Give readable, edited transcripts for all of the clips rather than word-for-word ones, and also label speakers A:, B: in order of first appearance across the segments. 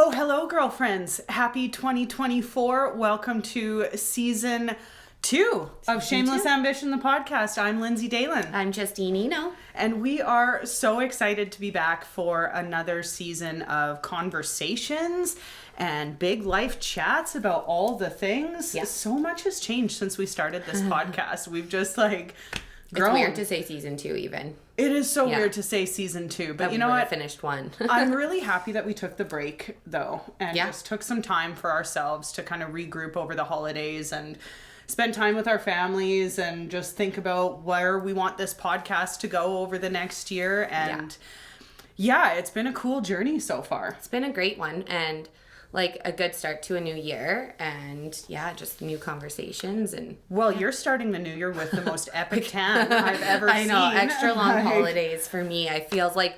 A: Oh, hello, girlfriends. Happy 2024. Welcome to season 2 of Shameless Ambition, the podcast. I'm Lindsay Dalen.
B: I'm Justine Eno.
A: And we are so excited to be back for another season of conversations and big life chats about all the things.
B: Yeah.
A: So much has changed since we started this podcast. We've just grown.
B: It's weird to say season 2 even.
A: It is so weird to say season 2, but you know what?
B: Finished one.
A: I'm really happy that we took the break though, and just took some time for ourselves to kind of regroup over the holidays and spend time with our families and just think about where we want this podcast to go over the next year. And yeah, it's been a cool journey so far.
B: It's been a great one and like a good start to a new year, and just new conversations. And
A: well, you're starting the new year with the most epic tan I've ever seen.
B: I know, extra long holidays for me. I feels like,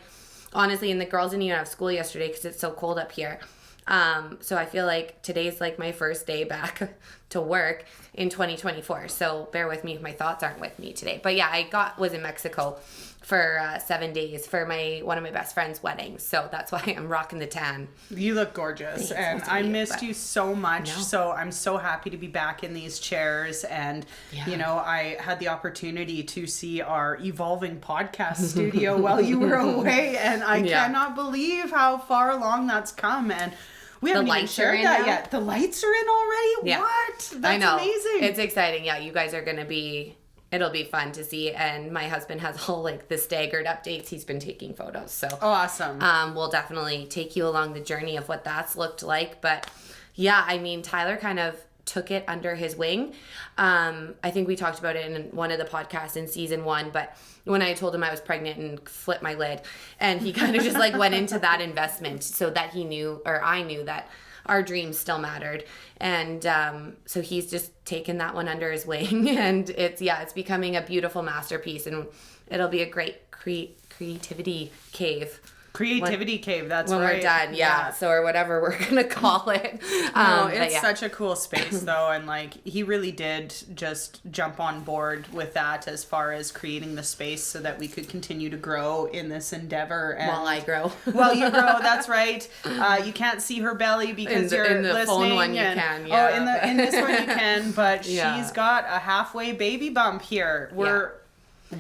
B: honestly, and the girls didn't even have school yesterday because it's so cold up here. So I feel like today's like my first day back to work in 2024. So bear with me if my thoughts aren't with me today. But yeah, I was in Mexico for 7 days for one of my best friend's weddings. So that's why I'm rocking the tan.
A: You look gorgeous. Thanks, and I missed you so much. So I'm so happy to be back in these chairs. And, you know, I had the opportunity to see our evolving podcast studio while you were away. And I cannot believe how far along that's come. And we haven't even shared that yet. The lights are in already?
B: Yeah.
A: What? That's
B: I know.
A: amazing.
B: It's exciting. Yeah, you guys are going to be... It'll be fun to see, and my husband has all like the staggered updates. He's been taking photos, so
A: awesome.
B: We'll definitely take you along the journey of what that's looked like. But yeah, I mean, Tyler kind of took it under his wing. I think we talked about it in one of the podcasts in season 1, but when I told him I was pregnant and flipped my lid, and he kind of just like went into that investment so that he knew, or I knew, that our dreams still mattered. And so he's just taken that one under his wing, and it's becoming a beautiful masterpiece, and it'll be a great creativity cave.
A: Cave, that's
B: when
A: right.
B: We're done, so, or whatever we're gonna call it.
A: No, it's such a cool space though, and like he really did just jump on board with that as far as creating the space so that we could continue to grow in this endeavor. And
B: while I grow.
A: While you grow, that's right. You can't see her belly because you're
B: in the
A: listening.
B: Phone one you can, yeah.
A: In this one you can, but she's got a halfway baby bump here.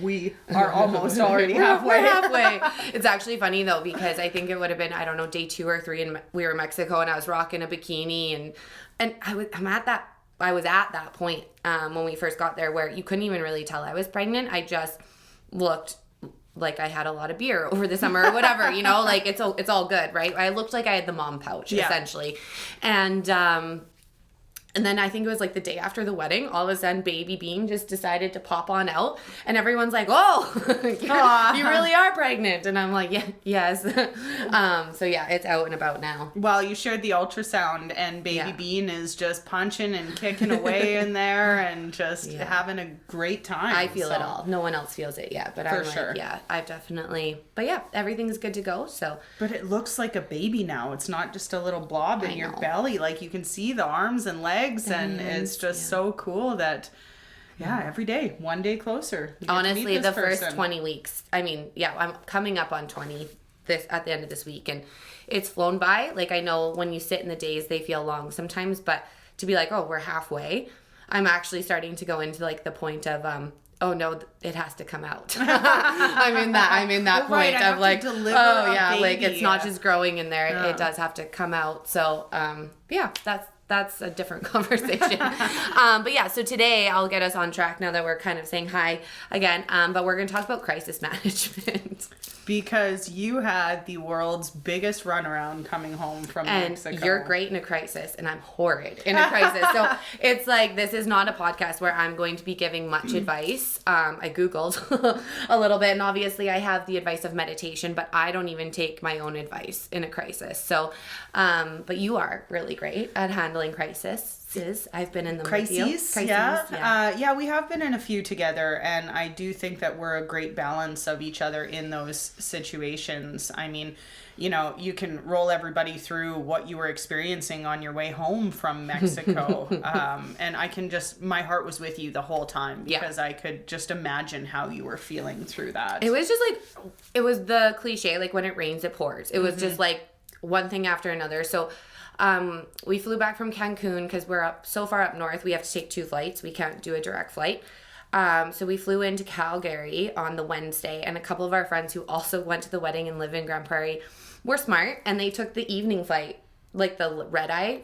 A: We are almost already halfway.
B: We're halfway. It's actually funny though, because I think it would have been, I don't know, day 2 or 3, and we were in Mexico, and I was rocking a bikini, and I was at that point when we first got there where you couldn't even really tell I was pregnant. I just looked like I had a lot of beer over the summer or whatever, you know, like it's all good, right? I looked like I had the mom pouch essentially, and then I think it was like the day after the wedding, all of a sudden baby Bean just decided to pop on out, and everyone's like, oh, you really are pregnant. And I'm like, yes. So yeah, it's out and about now.
A: Well, you shared the ultrasound, and baby Bean is just punching and kicking away in there and just having a great time.
B: I feel it all. No one else feels it yet, but I'm like, I've definitely, but yeah, everything's good to go. So.
A: But it looks like a baby now. It's not just a little blob in your belly. Like you can see the arms and legs. And it's just so cool that every day, one day closer.
B: Honestly, the first 20 weeks, I mean, I'm coming up on 20 at the end of this week, and it's flown by. Like, I know when you sit in the days, they feel long sometimes, but to be like, oh, we're halfway, I'm actually starting to go into like the point of oh no, it has to come out. I'm in that point of like, like it's not just growing in there, it does have to come out. So that's a different conversation. But yeah, so today I'll get us on track now that we're kind of saying hi again. But we're going to talk about crisis management.
A: Because you had the world's biggest runaround coming home from Mexico.
B: And you're great in a crisis, and I'm horrid in a crisis. So it's like, this is not a podcast where I'm going to be giving much advice. I Googled a little bit, and obviously I have the advice of meditation, but I don't even take my own advice in a crisis. So, but you are really great at handling crisis. I've been in them with you.
A: Crises, yeah. We have been in a few together, and I do think that we're a great balance of each other in those situations. I mean, you know, you can roll everybody through what you were experiencing on your way home from Mexico. And I can my heart was with you the whole time because I could just imagine how you were feeling through that.
B: It was just like, it was the cliche, like when it rains, it pours. It was just like, one thing after another. So we flew back from Cancun because we're so far up north. We have to take 2 flights. We can't do a direct flight. So we flew into Calgary on the Wednesday, and a couple of our friends who also went to the wedding and live in Grand Prairie were smart, and they took the evening flight, like the red eye,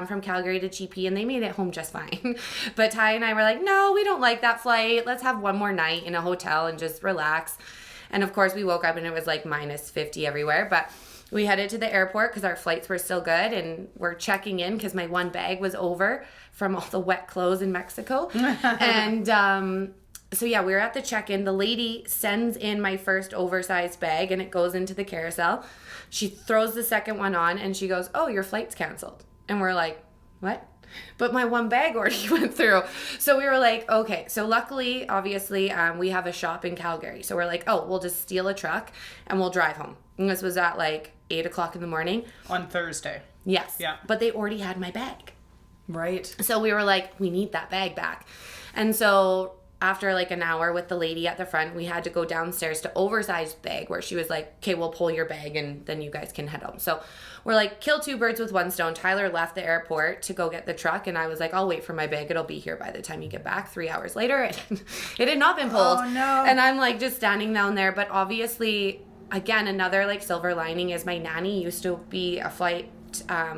B: from Calgary to GP, and they made it home just fine. But Ty and I were like, no, we don't like that flight. Let's have one more night in a hotel and just relax. And of course we woke up and it was like minus 50 everywhere, but we headed to the airport because our flights were still good, and we're checking in because my one bag was over from all the wet clothes in Mexico. And so yeah, we were at the check-in. The lady sends in my first oversized bag and it goes into the carousel. She throws the second one on and she goes, oh, your flight's canceled. And we're like, what? But my one bag already went through. So we were like, okay. So luckily, obviously, we have a shop in Calgary. So we're like, oh, we'll just steal a truck and we'll drive home. And this was at like 8 o'clock in the morning.
A: On Thursday.
B: Yes.
A: Yeah.
B: But they already had my bag.
A: Right.
B: So we were like, we need that bag back. And so after like an hour with the lady at the front, we had to go downstairs to oversized bag, where she was like, okay, we'll pull your bag and then you guys can head home. So we're like, kill 2 birds with one stone. Tyler left the airport to go get the truck, and I was like, I'll wait for my bag. It'll be here by the time you get back. 3 hours later, it had not been pulled.
A: Oh, no.
B: And I'm like just standing down there. But obviously, again, another like silver lining is my nanny used to be a flight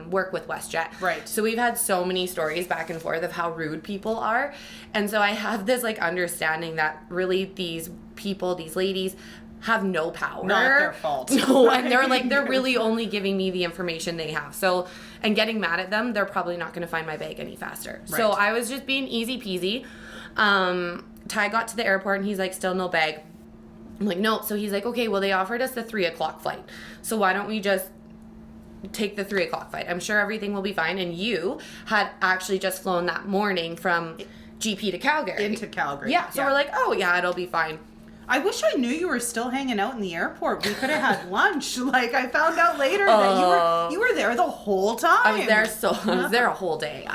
B: work with WestJet.
A: Right.
B: So we've had so many stories back and forth of how rude people are. And so I have this like understanding that really these people, these ladies, have no power.
A: Not their fault.
B: No, and they're really only giving me the information they have. So, and getting mad at them, they're probably not going to find my bag any faster. Right. So I was just being easy peasy. Ty got to the airport and he's like, still no bag. I'm like, no. So he's like, okay, well, they offered us the 3 o'clock flight. So why don't we just take the 3 o'clock flight? I'm sure everything will be fine. And you had actually just flown that morning from GP to Calgary.
A: Into Calgary.
B: Yeah. So we're like, oh, yeah, it'll be fine.
A: I wish I knew you were still hanging out in the airport. We could have had lunch. Like, I found out later that you were there the whole time.
B: I was there a whole day.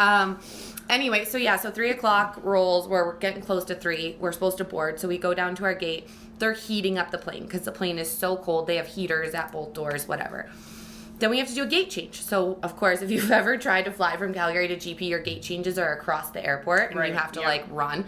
B: Anyway, so yeah, so 3 o'clock rolls. We're getting close to 3. We're supposed to board. So we go down to our gate. They're heating up the plane because the plane is so cold. They have heaters at both doors, whatever. Then we have to do a gate change. So, of course, if you've ever tried to fly from Calgary to GP, your gate changes are across the airport and you have to like run.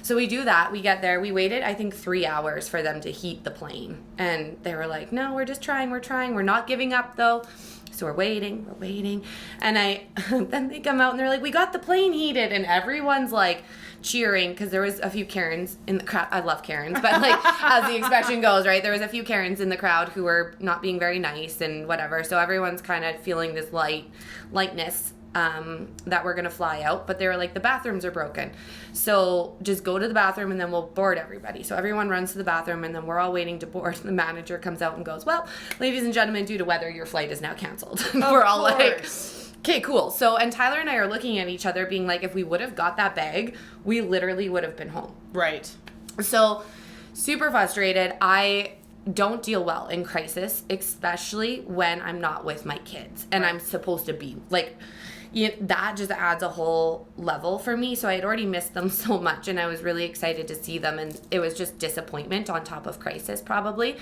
B: So we do that. We get there. We waited, I think, 3 hours for them to heat the plane. And they were like, no, we're just trying. We're trying. We're not giving up, though. So we're waiting. And then they come out and they're like, we got the plane heated. And everyone's like cheering because there was a few Karens in the crowd. I love Karens, but like as the expression goes, right? There was a few Karens in the crowd who were not being very nice and whatever. So everyone's kind of feeling this lightness that we're going to fly out. But they were like, the bathrooms are broken. So just go to the bathroom and then we'll board everybody. So everyone runs to the bathroom and then we're all waiting to board. The manager comes out and goes, well, ladies and gentlemen, due to weather, your flight is now canceled. We're all like, okay, cool. So, and Tyler and I are looking at each other being like, if we would have got that bag, we literally would have been home.
A: Right.
B: So super frustrated. I don't deal well in crisis, especially when I'm not with my kids and I'm supposed to be like, that just adds a whole level for me. So I had already missed them so much and I was really excited to see them, and it was just disappointment on top of crisis probably.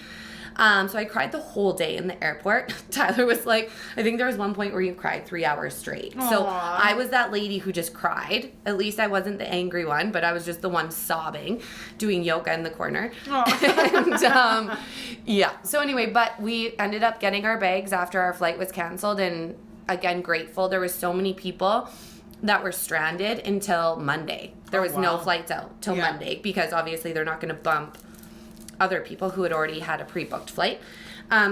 B: So I cried the whole day in the airport. Tyler was like, I think there was one point where you cried 3 hours straight. Aww. So I was that lady who just cried. At least I wasn't the angry one, but I was just the one sobbing, doing yoga in the corner. And yeah. So anyway, but we ended up getting our bags after our flight was canceled, and again, grateful. There was so many people that were stranded until Monday. There was no flights out till Monday because obviously they're not going to bump other people who had already had a pre-booked flight.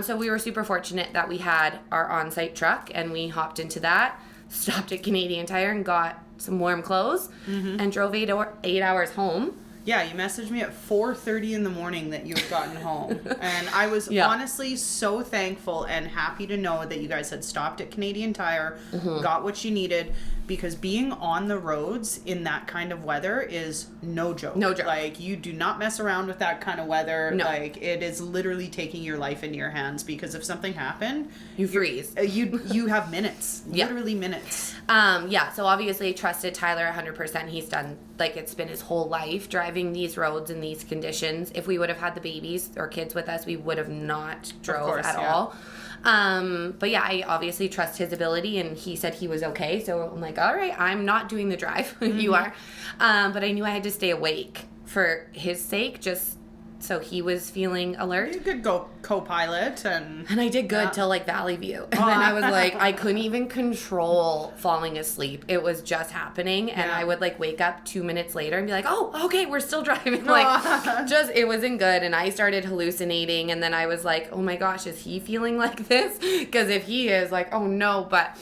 B: So we were super fortunate that we had our on-site truck and we hopped into that, stopped at Canadian Tire and got some warm clothes and drove 8 hours home.
A: Yeah, you messaged me at 4:30 in the morning that you had gotten home. And I was honestly so thankful and happy to know that you guys had stopped at Canadian Tire, got what you needed, because being on the roads in that kind of weather is no joke.
B: No joke.
A: Like, you do not mess around with that kind of weather.
B: No.
A: Like, it is literally taking your life into your hands, because if something happened,
B: you freeze.
A: You have minutes. Literally minutes.
B: So obviously I trusted Tyler 100%. He's done, like, it's been his whole life driving these roads in these conditions. If we would have had the babies or kids with us, we would have not drove at all. But yeah, I obviously trust his ability, and he said he was okay. So I'm like, all right, I'm not doing the drive. You are. But I knew I had to stay awake for his sake, just so he was feeling alert.
A: You could go co-pilot and
B: I did good till like Valley View. And then I was like, I couldn't even control falling asleep. It was just happening. And I would like wake up 2 minutes later and be like, oh, okay, we're still driving. Like it wasn't good. And I started hallucinating. And then I was like, oh my gosh, is he feeling like this? Because if he is, like, oh no. But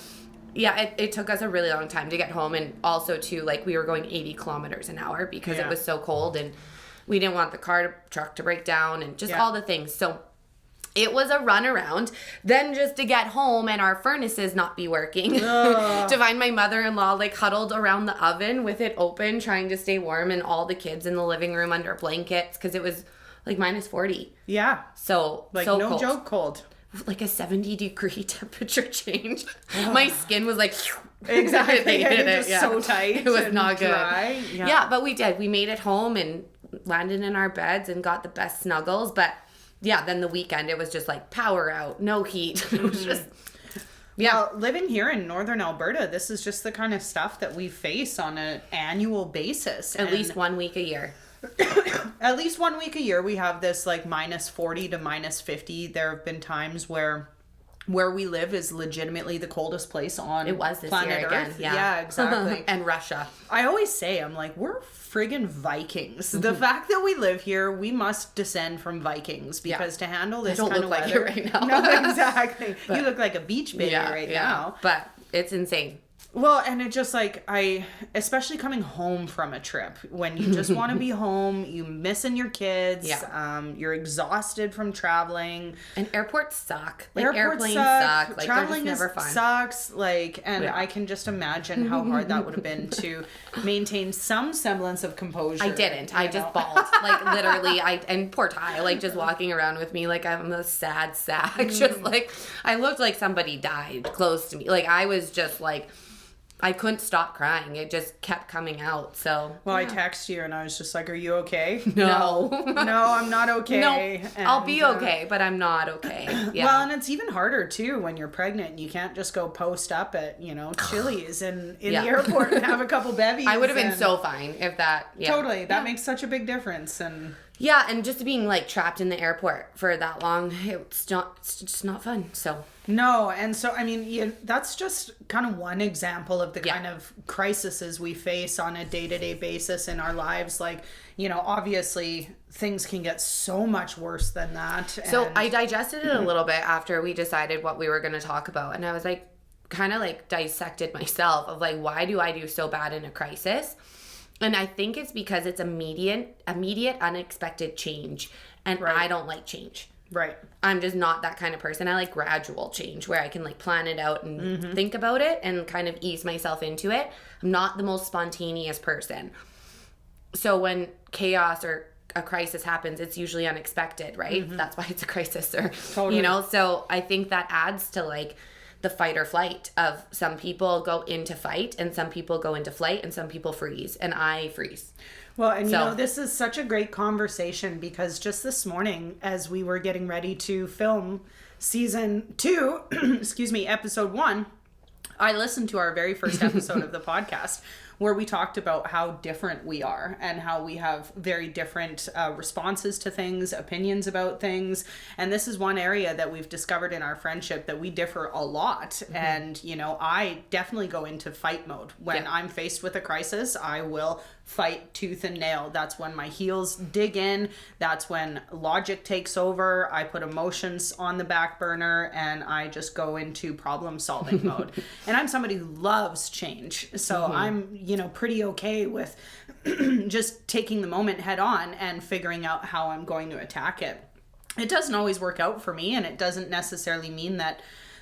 B: yeah, it took us a really long time to get home. And also too, like we were going 80 kilometers an hour because it was so cold, and we didn't want the truck to break down, and just all the things. So it was a run around. Then just to get home and our furnaces not be working. To find my mother-in-law like huddled around the oven with it open, trying to stay warm, and all the kids in the living room under blankets because it was like minus 40.
A: Yeah.
B: So,
A: like
B: so
A: no
B: cold.
A: joke cold.
B: Like a 70-degree temperature change. My skin was like...
A: Exactly.
B: They did it.
A: Just so tight.
B: It was not good.
A: Dry.
B: Yeah, but we did. We made it home and landed in our beds and got the best snuggles. But yeah, then the weekend it was just like power out, no heat. It was just
A: Well, living here in northern Alberta, this is just the kind of stuff that we face on an annual basis.
B: At least 1 week a year.
A: At least 1 week a year we have this like minus 40 to minus 50. There have been times where we live is legitimately the coldest place on
B: It was this
A: planet
B: year
A: Earth.
B: again. Yeah,
A: Yeah, exactly.
B: And Russia.
A: I always say, I'm like, we're friggin' Vikings. The fact that we live here, we must descend from Vikings because to handle this kind of
B: like
A: weather.
B: it right now.
A: No, exactly. You look like a beach baby now.
B: But it's insane.
A: Well, and it just like, especially coming home from a trip, when you just want to be home, you missing your kids, you're exhausted from traveling.
B: And airports suck. Like
A: Airports
B: airplanes suck. Like
A: traveling
B: they're just never fun.
A: Sucks. Like, and I can just imagine how hard that would have been to maintain some semblance of composure.
B: I didn't. I just bawled. Like literally, and poor Ty, like just walking around with me like I'm a sad sack. Just like, I looked like somebody died close to me. Like I was just like, I couldn't stop crying. It just kept coming out. So
A: well, I texted you and I was just like, "Are you okay?"
B: No,
A: I'm not okay.
B: No,
A: and,
B: I'll be okay, but I'm not okay. Yeah.
A: Well, and it's even harder too when you're pregnant. You can't just go post up at Chili's in the airport and have a couple bevies.
B: I would have been so fine if that. Yeah.
A: Totally, that makes such a big difference. And
B: yeah, and just being like trapped in the airport for that long, it's just not fun. So.
A: No, and so I mean, that's just kind of one example of the kind of crises we face on a day-to-day basis in our lives. Like, obviously things can get so much worse than that.
B: So I digested it a little bit after we decided what we were going to talk about, and I was like, kind of like dissected myself of like, why do I do so bad in a crisis? And I think it's because it's immediate, unexpected change, and I don't like change.
A: Right.
B: I'm just not that kind of person. I like gradual change where I can like plan it out and think about it and kind of ease myself into it. I'm not the most spontaneous person. So when chaos or a crisis happens, it's usually unexpected, right? That's why it's a crisis, or
A: totally.
B: So I think that adds to like the fight or flight of some people go into fight and some people go into flight and some people freeze, and I freeze.
A: Well, and this is such a great conversation because just this morning, as we were getting ready to film season 2, episode 1, I listened to our very first episode of the podcast where we talked about how different we are and how we have very different responses to things, opinions about things. And this is one area that we've discovered in our friendship that we differ a lot. And, I definitely go into fight mode. When I'm faced with a crisis, I will fight tooth and nail. That's when my heels dig in. That's when logic takes over. I put emotions on the back burner and I just go into problem solving mode. And I'm somebody who loves change. So I'm, pretty okay with just taking the moment head on and figuring out how I'm going to attack it. It doesn't always work out for me, and it doesn't necessarily mean that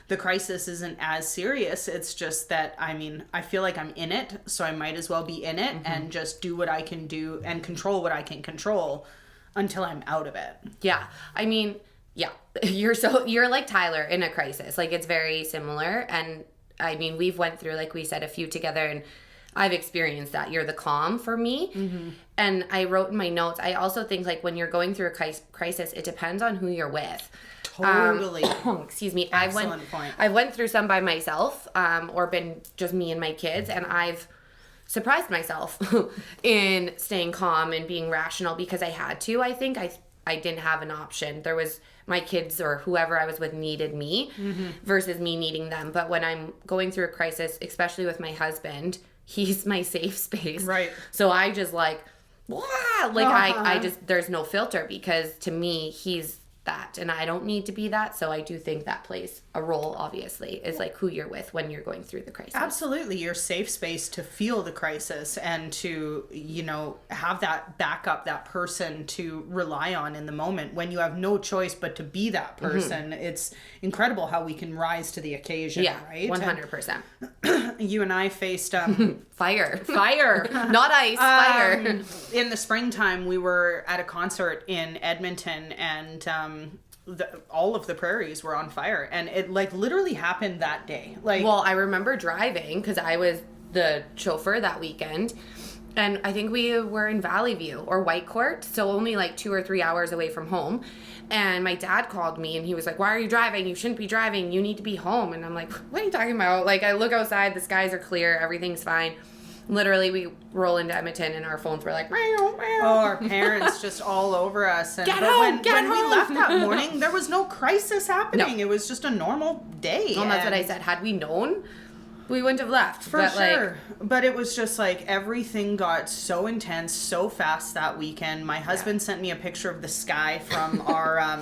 A: the crisis isn't as serious. It's just that, I feel like I'm in it, so I might as well be in it and just do what I can do and control what I can control until I'm out of it.
B: Yeah. You're like Tyler in a crisis. Like, it's very similar. And we've went through, like we said, a few together, and I've experienced that. You're the calm for me. And I wrote in my notes, I also think like when you're going through a crisis, it depends on who you're with.
A: Totally.
B: Excuse me.
A: Excellent point.
B: I went through some by myself, or been just me and my kids, and I've surprised myself in staying calm and being rational because I had to. I think I didn't have an option. There was my kids or whoever I was with needed me versus me needing them. But when I'm going through a crisis, especially with my husband, he's my safe space.
A: Right.
B: So I just like, wow, like I just, there's no filter because to me, he's that and I don't need to be that. So I do think that plays a role, obviously, is like who you're with when you're going through the crisis.
A: Absolutely. Your safe space to feel the crisis and to, you know, have that backup, that person to rely on in the moment when you have no choice but to be that person. It's incredible how we can rise to the occasion, right?
B: 100%.
A: You and I faced
B: fire, not ice, fire.
A: In the springtime, we were at a concert in Edmonton, and all of the prairies were on fire, and it like literally happened that day. Like,
B: well, I remember driving because I was the chauffeur that weekend, and I think we were in Valley View or Whitecourt, so only like 2 or 3 hours away from home. And my dad called me and he was like, "Why are you driving? You shouldn't be driving. You need to be home." And I'm like, "What are you talking about?" Like, I look outside, the skies are clear, everything's fine. Literally, we roll into Edmonton and our phones were like, meow, meow.
A: Oh, our parents just all over us. And
B: Get home,
A: when we left that morning, there was no crisis happening.
B: No.
A: It was just a normal day.
B: Well, that's what I said. Had we known, we wouldn't have left.
A: For sure. But it was just like everything got so intense so fast that weekend. My husband sent me a picture of the sky from our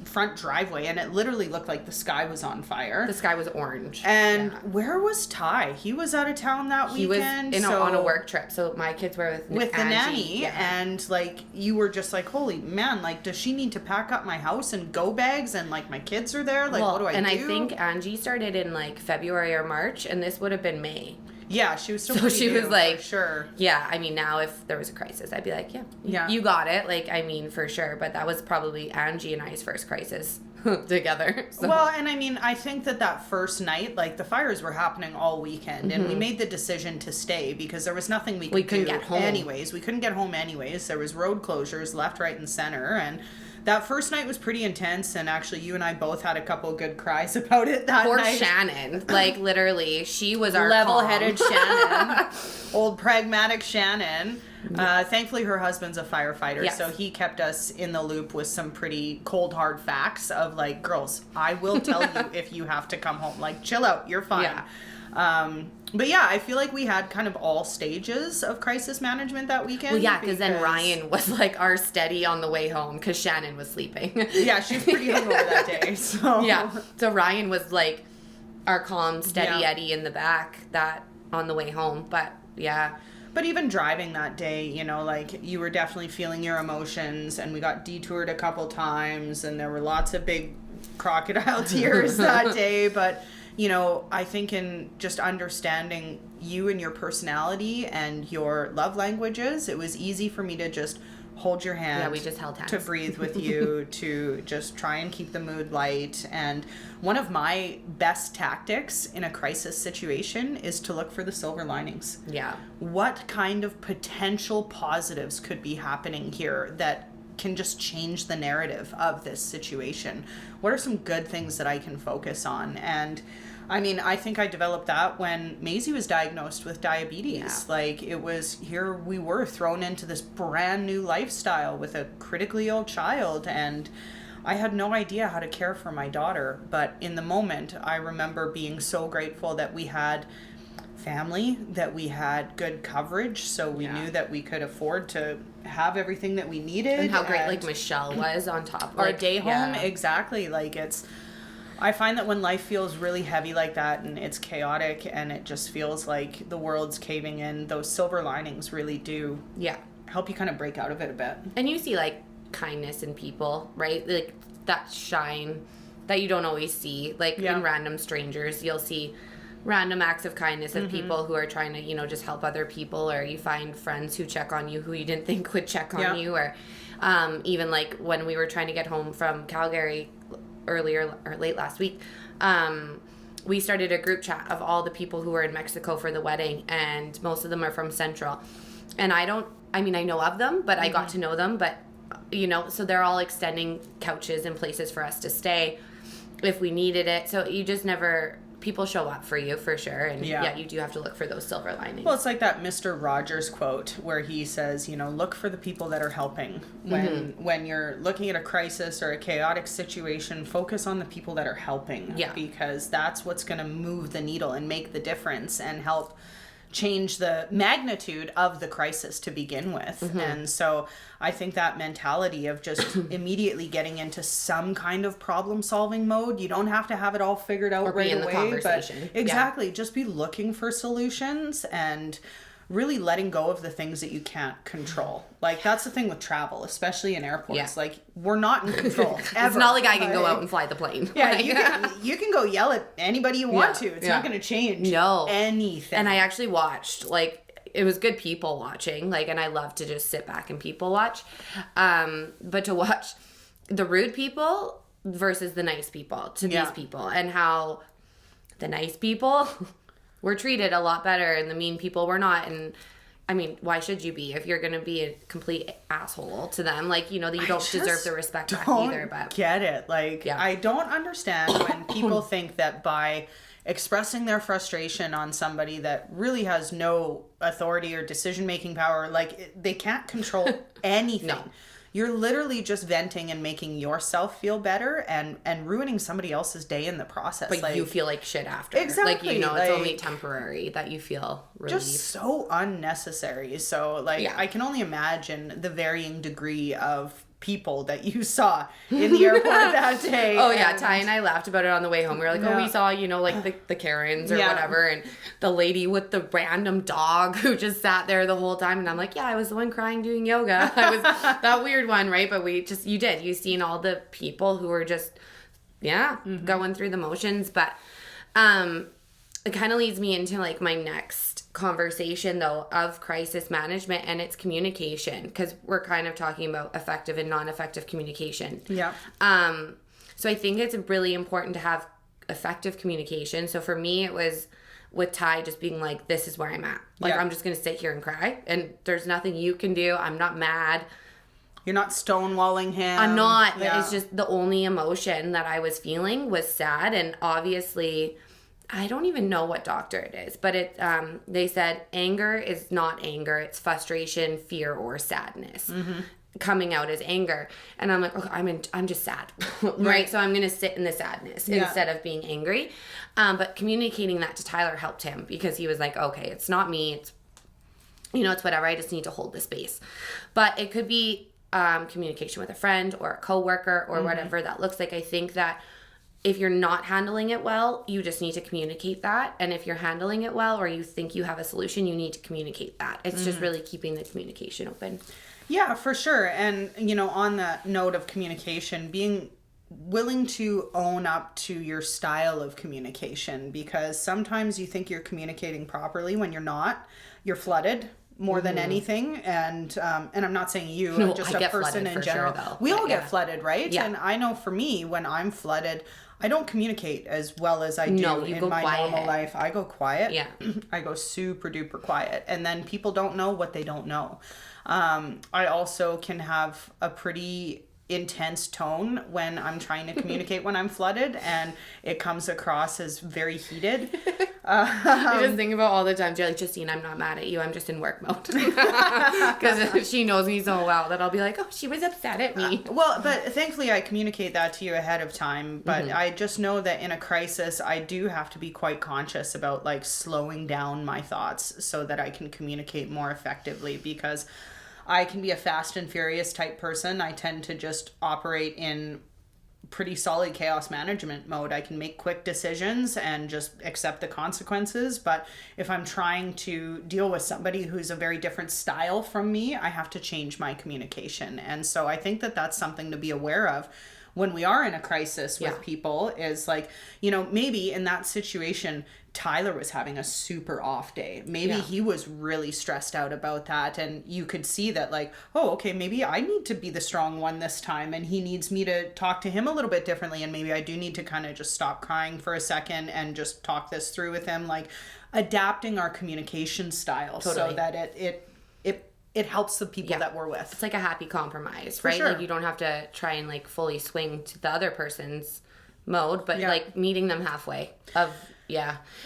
A: front driveway, and it literally looked like the sky was on fire.
B: The sky was orange.
A: And where was Ty? He was out of town that weekend.
B: He was on a work trip. So my kids were with
A: the nanny. And like, you were just like, holy man, like, does she need to pack up my house and go bags? And like, my kids are there. Like, what do I do?
B: And I think Angie started in like February or March, and this would have been May.
A: Yeah, she was still
B: so she was like,
A: sure.
B: Yeah, I mean, now if there was a crisis, I'd be like, you got it. Like, I mean, for sure. But that was probably Angie and I's first crisis together. So.
A: Well, and I mean, I think that first night, like, the fires were happening all weekend, and we made the decision to stay because there was nothing we couldn't
B: get home.
A: Anyways. We couldn't get home anyways. There was road closures left, right, and center, and that first night was pretty intense, and actually you and I both had a couple good cries about it that
B: Poor
A: night.
B: Shannon. Like, literally, she was our
A: level-headed Shannon. Old pragmatic Shannon. Thankfully, her husband's a firefighter, so he kept us in the loop with some pretty cold, hard facts of, like, girls, I will tell you if you have to come home. Like, chill out. You're fine.
B: Yeah.
A: But yeah, I feel like we had kind of all stages of crisis management that weekend.
B: Well, yeah, because then Ryan was like our steady on the way home because Shannon was sleeping.
A: Yeah, she was pretty hungover that day. So
B: yeah, so Ryan was like our calm, steady Eddie in the back that on the way home. But yeah.
A: But even driving that day, you know, like, you were definitely feeling your emotions, and we got detoured a couple times, and there were lots of big crocodile tears that day. But you know, I think in just understanding you and your personality and your love languages, it was easy for me to just hold your hand.
B: Yeah, we just held hands.
A: To breathe with you, to just try and keep the mood light. And one of my best tactics in a crisis situation is to look for the silver linings.
B: Yeah.
A: What kind of potential positives could be happening here that can just change the narrative of this situation? What are some good things that I can focus on? And I mean, I think I developed that when Maisie was diagnosed with diabetes.
B: Yeah.
A: Like, it was, here we were thrown into this brand new lifestyle with a critically ill child, and I had no idea how to care for my daughter. But in the moment, I remember being so grateful that we had family, that we had good coverage, so we knew that we could afford to have everything that we needed.
B: And how great, like, Michelle was on top of
A: our day home. Exactly. Like, I find that when life feels really heavy like that and it's chaotic and it just feels like the world's caving in, those silver linings really do help you kind of break out of it a bit.
B: And you see, like, kindness in people, right? Like, that shine that you don't always see. Like, in random strangers, you'll see random acts of kindness of people who are trying to, you know, just help other people, or you find friends who check on you who you didn't think would check on you, or even, like, when we were trying to get home from Calgary earlier or late last week, we started a group chat of all the people who were in Mexico for the wedding, and most of them are from Central. And I know of them, but I got to know them, but so they're all extending couches and places for us to stay if we needed it. So you just never, people show up for you for sure. And you do have to look for those silver linings.
A: Well, it's like that Mr. Rogers quote where he says, look for the people that are helping. When you're looking at a crisis or a chaotic situation, focus on the people that are helping.
B: Yeah.
A: Because that's what's going to move the needle and make the difference and help change the magnitude of the crisis to begin with. And so I think that mentality of just immediately getting into some kind of problem solving mode, you don't have to have it all figured out right away.
B: Conversation.
A: But exactly, just be looking for solutions and really letting go of the things that you can't control. Like, that's the thing with travel, especially in airports.
B: Yeah.
A: Like, we're not in control ever.
B: It's not like I can go out and fly the plane.
A: Yeah, you can go yell at anybody you want to. It's not going to change anything.
B: And I actually watched, like, it was good people watching, like, and I love to just sit back and people watch. But to watch the rude people versus the nice people to these people, and how the nice people were treated a lot better and the mean people were not. And I mean, why should you be if you're going to be a complete asshole to them? Like, that you don't deserve the respect back either. But
A: get it. Like, I don't understand when people think that by expressing their frustration on somebody that really has no authority or decision-making power, like, they can't control anything.
B: No.
A: You're literally just venting and making yourself feel better and ruining somebody else's day in the process.
B: But you feel like shit after.
A: Exactly.
B: Like, it's only temporary that you feel relief.
A: Just so unnecessary. So, like, I can only imagine the varying degree of people that you saw in the airport that day.
B: Oh, yeah. Ty and I laughed about it on the way home. We were like, we saw, like, the Karens or whatever, and the lady with the random dog who just sat there the whole time. And I'm like, I was the one crying doing yoga. I was that weird one, right? But you seen all the people who were just, going through the motions. But it kind of leads me into, like, my next conversation, though, of crisis management, and it's communication, because we're kind of talking about effective and non-effective communication.
A: Yeah.
B: So I think it's really important to have effective communication. So for me, it was with Ty just being like, this is where I'm at. Like, I'm just going to sit here and cry, and there's nothing you can do. I'm not mad.
A: You're not stonewalling him.
B: I'm not, but it's just the only emotion that I was feeling was sad, and obviously I don't even know what doctor it is, but they said anger is not anger. It's frustration, fear, or sadness coming out as anger. And I'm like, okay, I'm just sad, right? So I'm going to sit in the sadness instead of being angry. But communicating that to Tyler helped him, because he was like, okay, it's not me. It's, it's whatever. I just need to hold the space. But it could be communication with a friend or a coworker or whatever that looks like. I think that if you're not handling it well, you just need to communicate that. And if you're handling it well, or you think you have a solution, you need to communicate that. It's just really keeping the communication open.
A: Yeah, for sure. And, on that note of communication, being willing to own up to your style of communication, because sometimes you think you're communicating properly when you're not. You're flooded more than anything. And I'm not saying you, just a person in general. Sure, we all get flooded, right? Yeah. And I know for me, when I'm flooded, I don't communicate as well as I do in my normal life. I go quiet. Yeah. I go super duper quiet. And then people don't know what they don't know. I also can have a pretty intense tone when I'm trying to communicate when I'm flooded, and it comes across as very heated.
B: I just think about all the times you're like, Justine, I'm not mad at you, I'm just in work mode. Because she knows me so well that I'll be like, oh, she was upset at me.
A: Well, but thankfully I communicate that to you ahead of time, but I just know that in a crisis I do have to be quite conscious about, like, slowing down my thoughts so that I can communicate more effectively, because I can be a fast and furious type person. I tend to just operate in pretty solid chaos management mode. I can make quick decisions and just accept the consequences. But if I'm trying to deal with somebody who's a very different style from me, I have to change my communication. And so I think that that's something to be aware of when we are in a crisis with people, is like, maybe in that situation, Tyler was having a super off day. Maybe he was really stressed out about that. And you could see that, like, oh, okay, maybe I need to be the strong one this time. And he needs me to talk to him a little bit differently. And maybe I do need to kind of just stop crying for a second and just talk this through with him. Like, adapting our communication style so that it helps the people that we're with.
B: It's like a happy compromise, right?
A: Sure.
B: Like you don't have to try and like fully swing to the other person's mode, but like meeting them halfway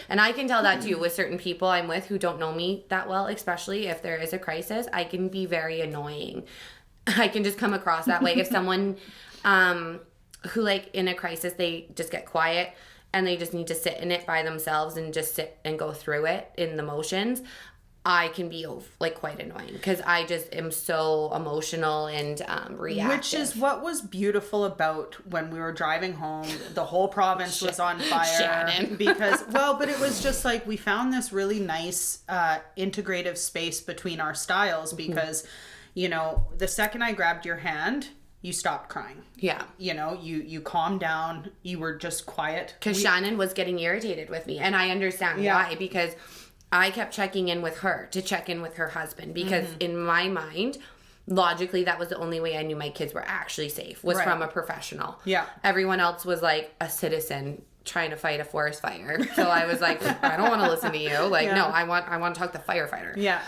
B: and I can tell that too with certain people I'm with who don't know me that well, especially if there is a crisis. I can be very annoying. I can just come across that way. If someone who like in a crisis, they just get quiet and they just need to sit in it by themselves and just sit and go through it in the motions, I can be like quite annoying because I just am so emotional and reactive.
A: Which is what was beautiful about when we were driving home. The whole province was on fire.
B: Shannon.
A: Because, well, but it was just like we found this really nice integrative space between our styles because, you know, the second I grabbed your hand, you stopped crying.
B: Yeah.
A: You know, you calmed down. You were just quiet.
B: Because Shannon was getting irritated with me. And I understand why. Because I kept checking in with her to check in with her husband. Because in my mind, logically, that was the only way I knew my kids were actually safe. Was from a professional.
A: Yeah.
B: Everyone else was like a citizen trying to fight a forest fire. So I was like, I don't want to listen to you. Like, no, I want to talk to the firefighter.
A: Yeah.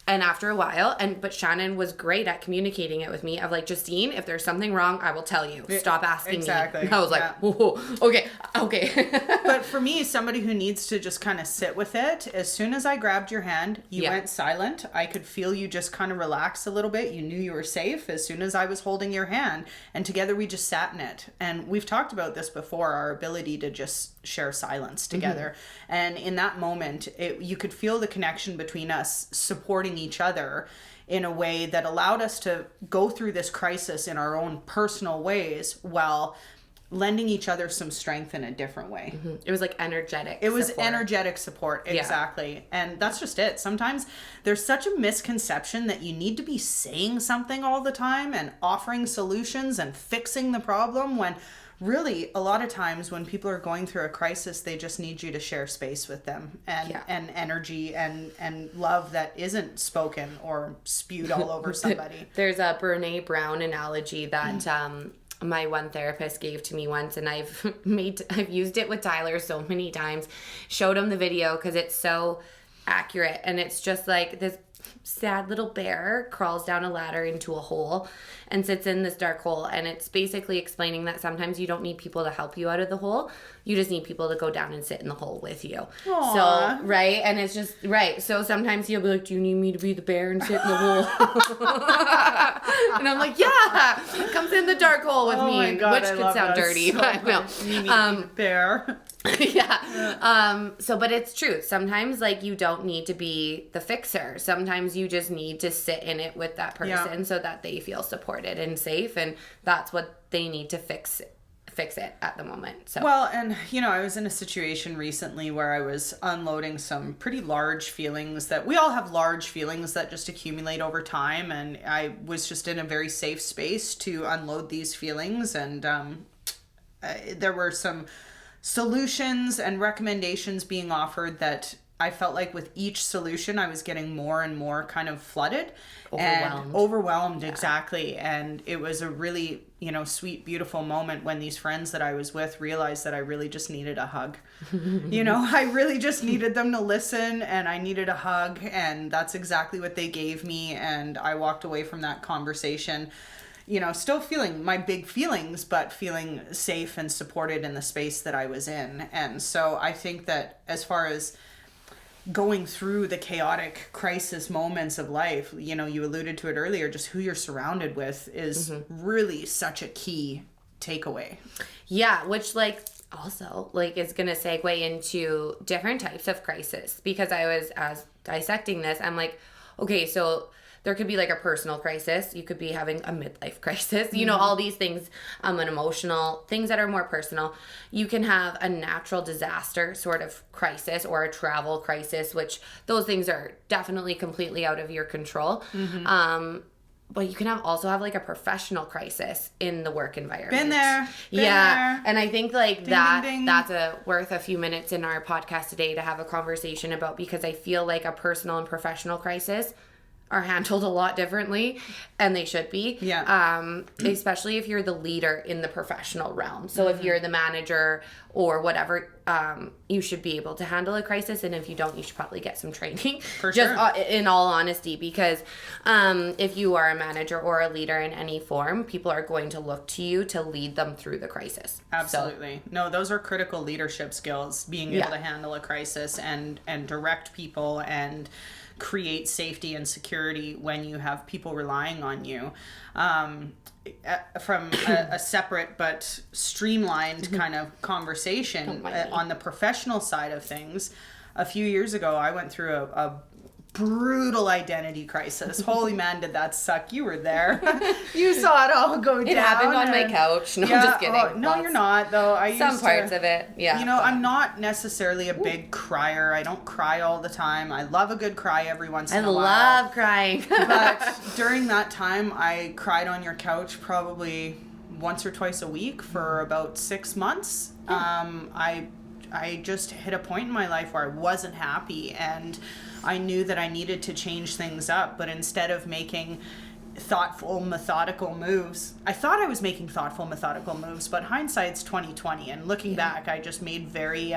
B: And after a while, but Shannon was great at communicating it with me of like, Justine, if there's something wrong, I will tell you. Stop asking me. And I was like, whoa, okay.
A: But for me, somebody who needs to just kind of sit with it, as soon as I grabbed your hand, you went silent. I could feel you just kind of relax a little bit. You knew you were safe as soon as I was holding your hand. And together we just sat in it. And we've talked about this before, our ability to just share silence together. And in that moment, you could feel the connection between us supporting each other in a way that allowed us to go through this crisis in our own personal ways while lending each other some strength in a different way.
B: It was like energetic.
A: It was energetic support. Exactly. And that's just it. Sometimes there's such a misconception that you need to be saying something all the time and offering solutions and fixing the problem when really, a lot of times when people are going through a crisis, they just need you to share space with them and energy and love that isn't spoken or spewed all over somebody.
B: There's a Brene Brown analogy that my one therapist gave to me once, and I've used it with Tyler so many times. Showed him the video because it's so accurate, and it's just like this sad little bear crawls down a ladder into a hole and sits in this dark hole, and it's basically explaining that sometimes you don't need people to help you out of the hole, you just need people to go down and sit in the hole with you.
A: Aww.
B: So right, and it's just right, so sometimes he'll be like, do you need me to be the bear and sit in the hole? And I'm like, yeah, come sit in the dark hole with me.
A: My God,
B: which could sound dirty,
A: so
B: but no.
A: You need to be the bear.
B: But it's true. Sometimes like you don't need to be the fixer. Sometimes you just need to sit in it with that person so that they feel supported and safe, and that's what they need to fix it at the moment. So
A: well, and you know, I was in a situation recently where I was unloading some pretty large feelings that we all have large feelings that just accumulate over time, and I was just in a very safe space to unload these feelings, and there were some solutions and recommendations being offered that I felt like with each solution I was getting more and more kind of flooded. Overwhelmed, exactly. And it was a really, you know, sweet, beautiful moment when these friends that I was with realized that I really just needed a hug. You know, I really just needed them to listen, and I needed a hug, and that's exactly what they gave me. And I walked away from that conversation, you know, still feeling my big feelings, but feeling safe and supported in the space that I was in. And so I think that as far as going through the chaotic crisis moments of life, you know, you alluded to it earlier, just who you're surrounded with is really such a key takeaway.
B: Yeah, which like also like is going to segue into different types of crisis, because I was as dissecting this, I'm like, okay, so there could be like a personal crisis. You could be having a midlife crisis. You know, all these things, an emotional, things that are more personal. You can have a natural disaster sort of crisis or a travel crisis, which those things are definitely completely out of your control. But you can also have like a professional crisis in the work environment.
A: Been there.
B: And I think like
A: ding,
B: that
A: ding, ding.
B: that's worth a few minutes in our podcast today to have a conversation about, because I feel like a personal and professional crisis are handled a lot differently, and they should be. Especially if you're the leader in the professional realm. So if you're the manager or whatever, you should be able to handle a crisis, and if you don't, you should probably get some training.
A: For
B: just
A: sure.
B: In all honesty, because if you are a manager or a leader in any form, people are going to look to you to lead them through the crisis.
A: Absolutely. No, those are critical leadership skills, being able to handle a crisis and direct people and create safety and security when you have people relying on you. From a separate but streamlined kind of conversation on the professional side of things, a few years ago I went through a brutal identity crisis. Holy man, did that suck. You were there. You saw it all go down.
B: It happened on my couch. No, I'm just kidding.
A: Oh, no, you're not, though.
B: Some parts of it, yeah.
A: You know, I'm not necessarily a big crier. I don't cry all the time. I love a good cry every once in a while.
B: I love crying.
A: But during that time, I cried on your couch probably once or twice a week for about 6 months. I just hit a point in my life where I wasn't happy, and I knew that I needed to change things up, but instead of making thoughtful, methodical moves, I thought I was making thoughtful, methodical moves, but hindsight's 20/20, and looking back, I just made very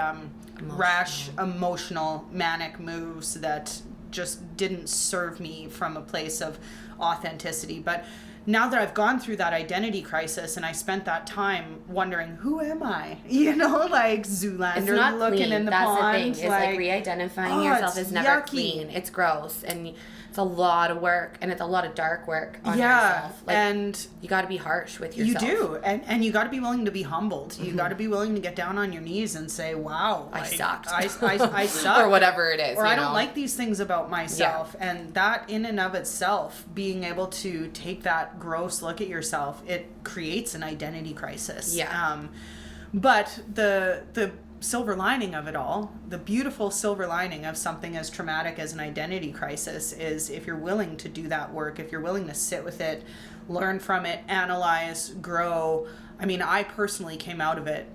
A: rash, emotional, manic moves that just didn't serve me from a place of authenticity. But now that I've gone through that identity crisis and I spent that time wondering, who am I? You know, like Zoolander looking
B: clean.
A: in the
B: That's
A: pond.
B: The thing. It's like re-identifying yourself is never
A: yucky.
B: Clean. It's gross. And it's a lot of work, and it's a lot of dark work on yourself. Like,
A: and
B: you got to be harsh with yourself.
A: You do. And you got to be willing to be humbled. You got to be willing to get down on your knees and say, wow.
B: I sucked.
A: I suck.
B: Or whatever it is.
A: Or I don't like these things about myself. Yeah. And that in and of itself, being able to take that gross look at yourself, it creates an identity crisis.
B: Yeah.
A: But the silver lining of it all, the beautiful silver lining of something as traumatic as an identity crisis, is if you're willing to do that work, if you're willing to sit with it, learn from it, analyze, grow. I mean, I personally came out of it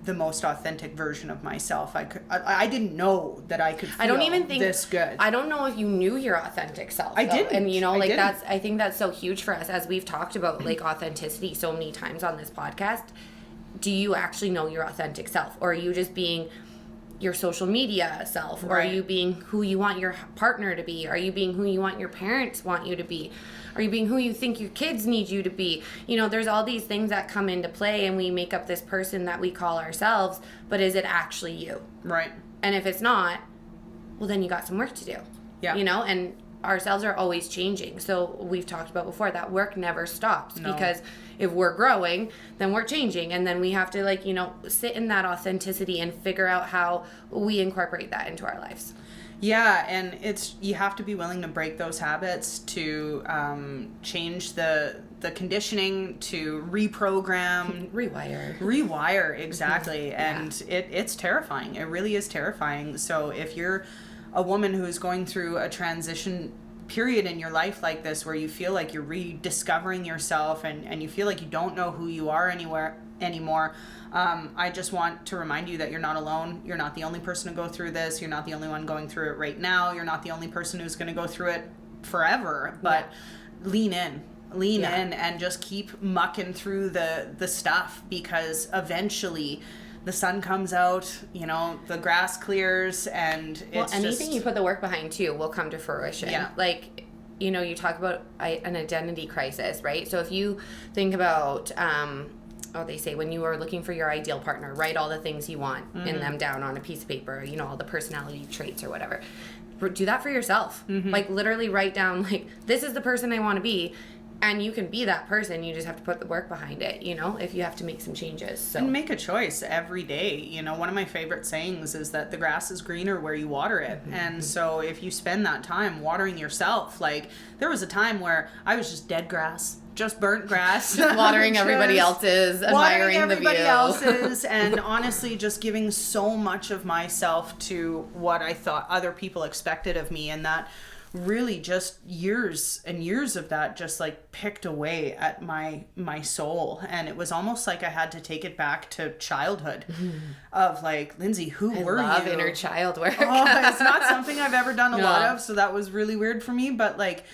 A: the most authentic version of myself. I didn't know that I could feel this good.
B: I don't know if you knew your authentic self.
A: I didn't.
B: And you know, like I think that's so huge for us, as we've talked about like authenticity so many times on this podcast. Do you actually know your authentic self, or are you just being your social media self, or are you being who you want your partner to be? Are you being who you want your parents want you to be? Are you being who you think your kids need you to be? You know, there's all these things that come into play, and we make up this person that we call ourselves, but is it actually you?
A: Right.
B: And if it's not, well, then you got some work to do.
A: Yeah.
B: You know, and ourselves are always changing. So we've talked about before, that work never stops. No. Because if we're growing, then we're changing. And then we have to, like, you know, sit in that authenticity and figure out how we incorporate that into our lives.
A: Yeah, and you have to be willing to break those habits, to change the conditioning, to reprogram. Rewire, exactly. Yeah. And it's terrifying. It really is terrifying. So if you're a woman who's going through a transition period in your life like this, where you feel like you're rediscovering yourself and you feel like you don't know who you are anymore, I just want to remind you that you're not alone. You're not the only person to go through this. You're not the only one going through it right now. You're not the only person who's going to go through it forever. But lean in and just keep mucking through the stuff, because eventually the sun comes out, you know, the grass clears, and it's
B: anything you put the work behind too will come to fruition. Yeah. Like, you know, you talk about an identity crisis, right? So if you think about, they say when you are looking for your ideal partner, write all the things you want in them down on a piece of paper, you know, all the personality traits or whatever. Do that for yourself. Like, literally write down, like, this is the person I want to be. And you can be that person. You just have to put the work behind it, you know, if you have to make some changes. So. And
A: make a choice every day. You know, one of my favorite sayings is that the grass is greener where you water it. And so if you spend that time watering yourself, like, there was a time where I was just dead grass, just burnt grass.
B: Just watering everybody else's, admiring the view.
A: Else's, and honestly just giving so much of myself to what I thought other people expected of me, and that really just years and years of that just like picked away at my soul. And it was almost like I had to take it back to childhood of like, Lindsay, who were you? I
B: love inner child work.
A: It's not something I've ever done a lot of, so that was really weird for me. But like,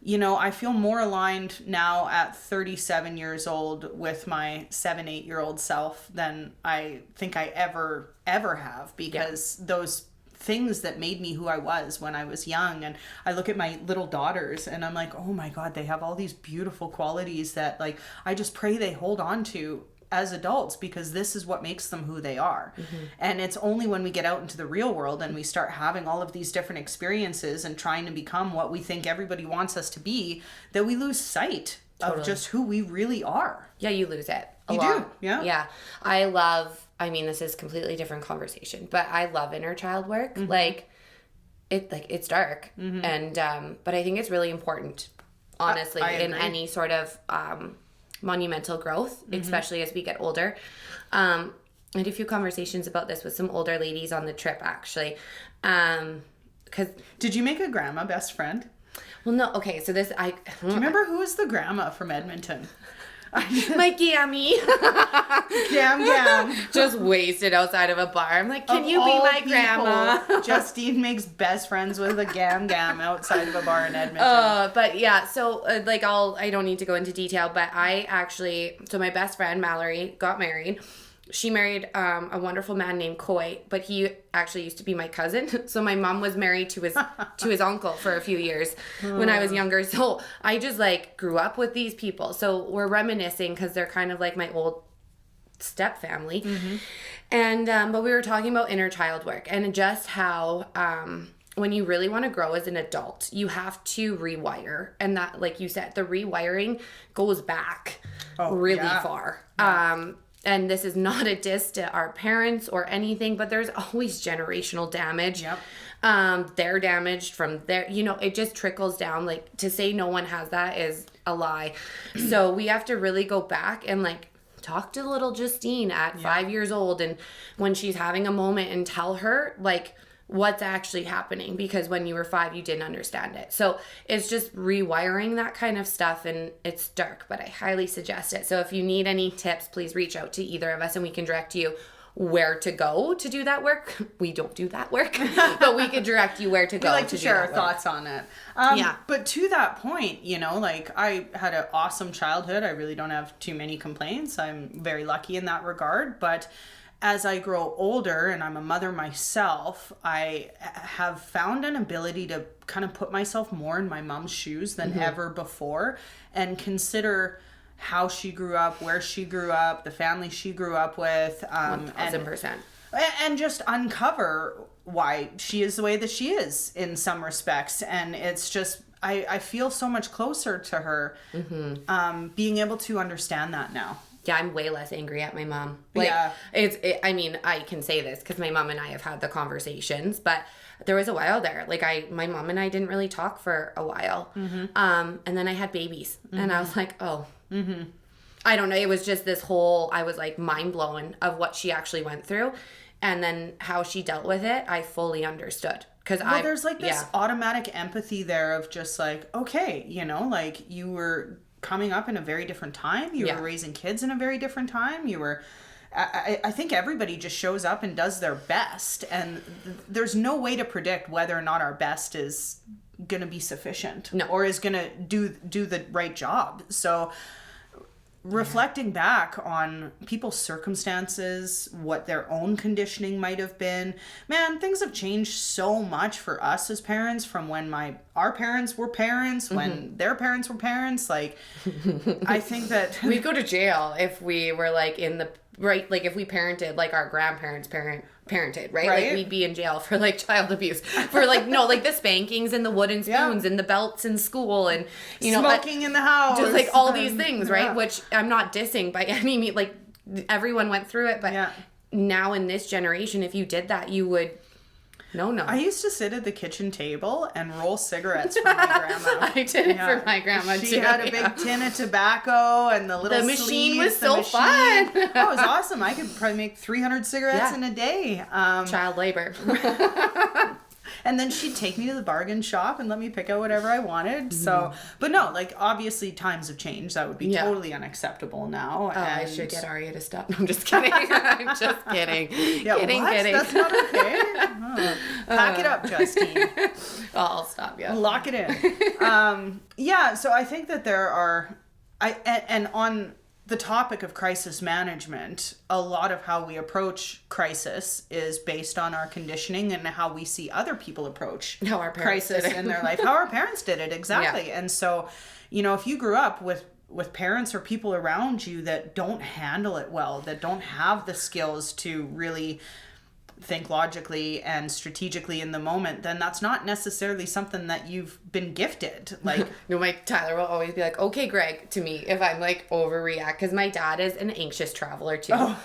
A: you know, I feel more aligned now at 37 years old with my 7-8-year-old self than I think I ever have, because those things that made me who I was when I was young, and I look at my little daughters and I'm like, oh my God, they have all these beautiful qualities that like I just pray they hold on to as adults, because this is what makes them who they are. And it's only when we get out into the real world and we start having all of these different experiences and trying to become what we think everybody wants us to be, that we lose sight of just who we really are.
B: Yeah, you lose it a
A: You
B: lot.
A: do, yeah.
B: Yeah. I mean, this is a completely different conversation, but I love inner child work. Like it's dark. And, but I think it's really important, honestly,
A: I
B: in
A: agree.
B: any sort of, monumental growth, especially as we get older. I had a few conversations about this with some older ladies on the trip, actually. Cause
A: Did you make a grandma best friend?
B: well, no, okay. So this,
A: Do you remember who was the grandma from Edmonton?
B: my gammy
A: Gam.
B: just wasted outside of a bar. I'm like, can
A: Of
B: you be
A: all
B: my
A: people,
B: grandma?
A: Justine makes best friends with a gam outside of a bar in Edmonton.
B: But yeah, so like I don't need to go into detail, but so my best friend Mallory got married. She married a wonderful man named Coy, but he actually used to be my cousin. So my mom was married to his uncle for a few years when I was younger. So I just like grew up with these people. So we're reminiscing because they're kind of like my old step family. And but we were talking about inner child work and just how when you really want to grow as an adult, you have to rewire. And that, like you said, the rewiring goes back really far. And this is not a diss to our parents or anything, but there's always generational damage. They're damaged from their, it just trickles down. Like, to say no one has that is a lie. So we have to really go back and like talk to little Justine at 5 years old, and when she's having a moment, and tell her like what's actually happening, because when you were 5 you didn't understand it. So it's just rewiring that kind of stuff, and it's dark, but I highly suggest it. So if you need any tips, please reach out to either of us and we can direct you where to go to do that work. We don't do that work, but we could direct you where to go.
A: We like to share our
B: work.
A: thoughts on it. But to that point, like I had an awesome childhood. I really don't have too many complaints. I'm very lucky in that regard. But as I grow older and I'm a mother myself, I have found an ability to kind of put myself more in my mom's shoes than ever before, and consider how she grew up, where she grew up, the family she grew up with.
B: 1000%.
A: And just uncover why she is the way that she is in some respects. And it's just, I feel so much closer to her, being able to understand that now.
B: Yeah, I'm way less angry at my mom. Like, I mean, I can say this because my mom and I have had the conversations, but there was a while there. Like, my mom and I didn't really talk for a while. And then I had babies, and I was like, oh. I don't know. It was just this whole, I was like mind blown of what she actually went through, and then how she dealt with it. I fully understood.
A: There's like this automatic empathy there of just like, okay, like you were coming up in a very different time. You were raising kids in a very different time. You were, I think everybody just shows up and does their best. And there's no way to predict whether or not our best is going to be sufficient or is going to do the right job. So reflecting back on people's circumstances, what their own conditioning might have been, man, things have changed so much for us as parents from when our parents were parents, when their parents were parents. Like, I think that
B: we'd go to jail if we were like in the right, like if we parented like our grandparents parented, right? Like we'd be in jail for like child abuse, for like like the spankings and the wooden spoons and the belts in school, and
A: smoking in the house,
B: just like all these things, right? Which I'm not dissing by any means, like everyone went through it, but now in this generation, if you did that, you would no.
A: I used to sit at the kitchen table and roll cigarettes for my grandma.
B: I did it for my grandma too.
A: She had a big tin of tobacco and the little
B: machine
A: sleeves,
B: was so fun.
A: Oh, it was awesome. I could probably make 300 cigarettes in a day.
B: Child labor.
A: And then she'd take me to the bargain shop and let me pick out whatever I wanted. So, but no, like obviously times have changed. That would be totally unacceptable now.
B: Oh, I should get Aria to stop. No, I'm just kidding. I'm just kidding.
A: Yeah, kidding. That's not okay. Oh. Pack it up, Justine.
B: I'll stop. Yeah.
A: Lock it in. Yeah. So I think that there are, and on the topic of crisis management, a lot of how we approach crisis is based on our conditioning and how we see other people approach crisis in their life, how our parents did it. Exactly. Yeah. And so, you know, if you grew up with parents or people around you that don't handle it well, that don't have the skills to really think logically and strategically in the moment, then that's not necessarily something that you've been gifted. Like,
B: no, my Tyler will always be like, okay, Greg, to me, if I'm like overreact, because my dad is an anxious traveler too. Oh.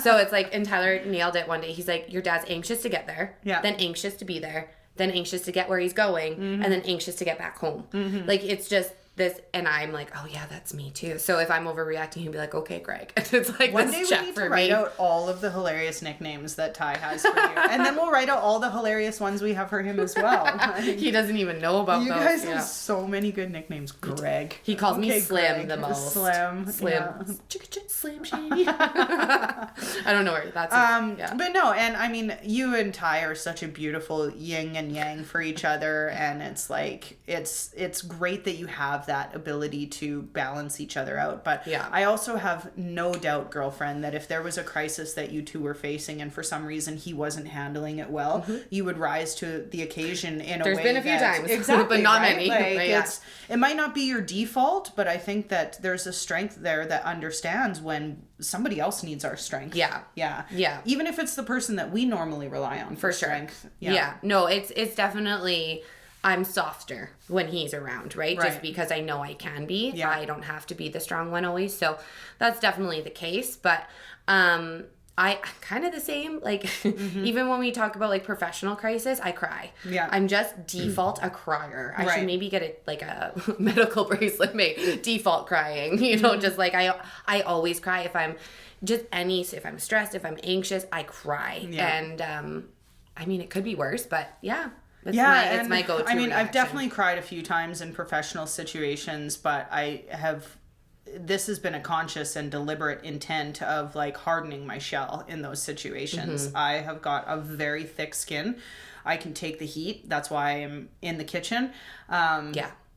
B: So it's like, and Tyler nailed it one day. He's like, your dad's anxious to get there, then anxious to be there, then anxious to get where he's going, and then anxious to get back home. Like, it's just this, and I'm like, oh yeah, that's me too. So if I'm overreacting, he'll be like, okay, Greg. It's like,
A: one day we need to write out all of the hilarious nicknames that Ty has for you, and then we'll write out all the hilarious ones we have for him as well.
B: He doesn't even know about those.
A: You guys have so many good nicknames. Greg.
B: He calls me Slim Greg, the most.
A: Slim.
B: Yeah. Slim Shady. I don't know where that's.
A: But no, and I mean, you and Ty are such a beautiful yin and yang for each other, and it's like it's great that you have that ability to balance each other out. But I also have no doubt, girlfriend, that if there was a crisis that you two were facing and for some reason he wasn't handling it well, you would rise to the occasion in a way.
B: There's been a few times.
A: Exactly.
B: But not many.
A: Like, it might not be your default, but I think that there's a strength there that understands when somebody else needs our strength. Yeah. Even if it's the person that we normally rely on for strength.
B: Yeah. No, it's definitely, I'm softer when he's around, right? Just because I know I can be. Yeah. I don't have to be the strong one always. So that's definitely the case. But I'm kind of the same. Like, even when we talk about like professional crisis, I cry. Yeah. I'm just default a crier. I should maybe get a medical bracelet made. Default crying. You know, just like I always cry if I'm if I'm stressed, if I'm anxious, I cry. Yeah. And I mean, it could be worse, but yeah. It's my go-to
A: I mean,
B: reaction.
A: I've definitely cried a few times in professional situations, but this has been a conscious and deliberate intent of like hardening my shell in those situations. I have got a very thick skin. I can take the heat. That's why I'm in the kitchen.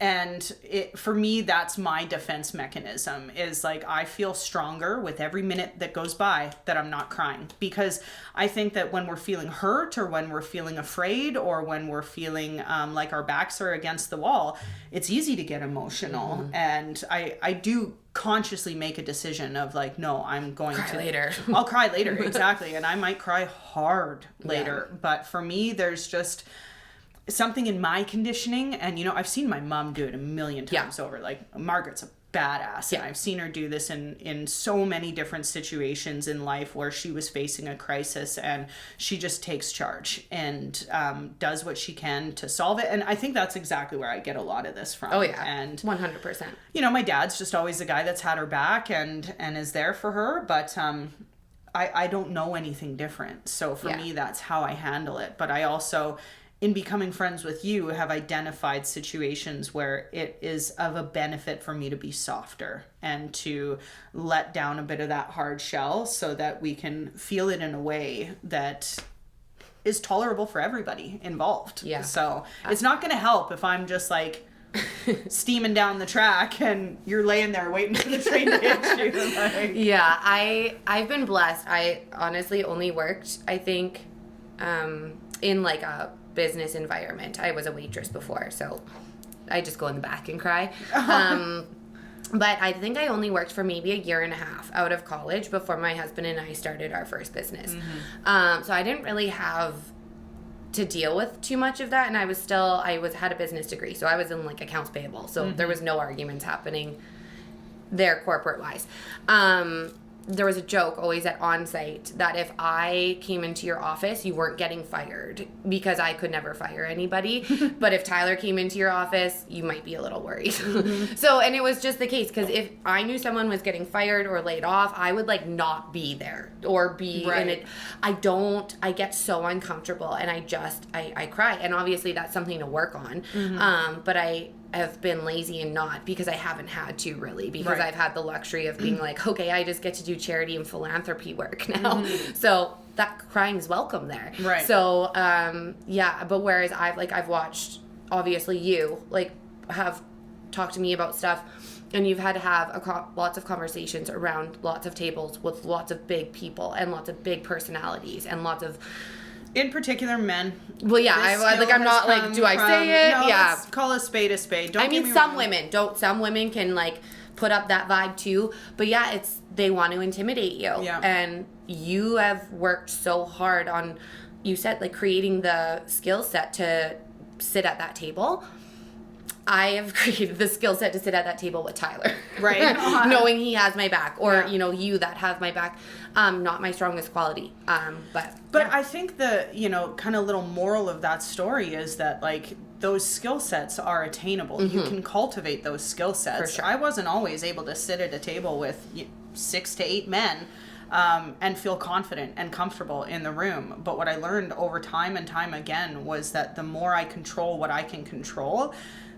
A: And for me, that's my defense mechanism, is like, I feel stronger with every minute that goes by that I'm not crying, because I think that when we're feeling hurt or when we're feeling afraid or when we're feeling like our backs are against the wall, it's easy to get emotional. And I do consciously make a decision of like, no, I'm going
B: cry later.
A: I'll cry later. Exactly. And I might cry hard later. Yeah. But for me, there's just something in my conditioning, and you know, I've seen my mom do it a million times over. Like, Margaret's a badass, and I've seen her do this in so many different situations in life where she was facing a crisis, and she just takes charge and does what she can to solve it. And I think that's exactly where I get a lot of this from.
B: Oh yeah,
A: and
B: 100%.
A: You know, my dad's just always the guy that's had her back and is there for her, but I don't know anything different. So for me, that's how I handle it. But I also, in becoming friends with you, have identified situations where it is of a benefit for me to be softer and to let down a bit of that hard shell so that we can feel it in a way that is tolerable for everybody involved. Yeah. So it's not going to help if I'm just like steaming down the track and you're laying there waiting for the train to hit you. Like.
B: Yeah, I've been blessed. I honestly only worked, I think, in like a business environment. I was a waitress before, so I just go in the back and cry. But I think I only worked for maybe a year and a half out of college before my husband and I started our first business. So I didn't really have to deal with too much of that, and I had a business degree, so I was in like accounts payable, so there was no arguments happening there corporate wise. there was a joke always at on-site that if I came into your office, you weren't getting fired because I could never fire anybody. But if Tyler came into your office, you might be a little worried. Mm-hmm. So, and it was just the case, because if I knew someone was getting fired or laid off, I would like not be there or be in it. I get so uncomfortable, and I cry. And obviously that's something to work on. Mm-hmm. But I have been lazy and not, because I haven't had to really, because I've had the luxury of being like, okay, I just get to do charity and philanthropy work now. Mm-hmm. So that crying is welcome there.
A: Right.
B: So, but whereas I've watched, obviously you like have talked to me about stuff, and you've had to have lots of conversations around lots of tables with lots of big people and lots of big personalities and lots of,
A: in particular, men.
B: Well, yeah, I'm not like, do I say it?
A: No,
B: yeah.
A: Let's call a spade a spade. Don't
B: I mean, some women can like put up that vibe too, but yeah, they want to intimidate you.
A: Yeah.
B: And you have worked so hard on, you said, like creating the skill set to sit at that table. I have created the skill set to sit at that table with Tyler.
A: Right.
B: Knowing he has my back, or, you that have my back. Not my strongest quality. But
A: yeah. I think the, kind of little moral of that story is that, like, those skill sets are attainable. Mm-hmm. You can cultivate those skill sets.
B: For sure.
A: I wasn't always able to sit at a table with 6 to 8 men and feel confident and comfortable in the room. But what I learned over time and time again was that the more I control what I can control,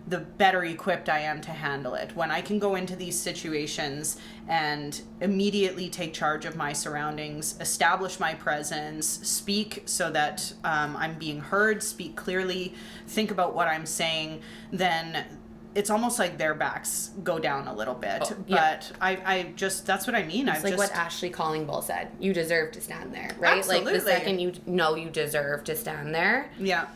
A: the better equipped I am to handle it. When I can go into these situations and immediately take charge of my surroundings, establish my presence, speak so that I'm being heard, speak clearly, think about what I'm saying, then it's almost like their backs go down a little bit. Oh, yeah. But I just, that's what I mean.
B: It's like what Ashley Collingbull said. You deserve to stand there, right?
A: Absolutely.
B: Like the second you know you deserve to stand there.
A: Yeah.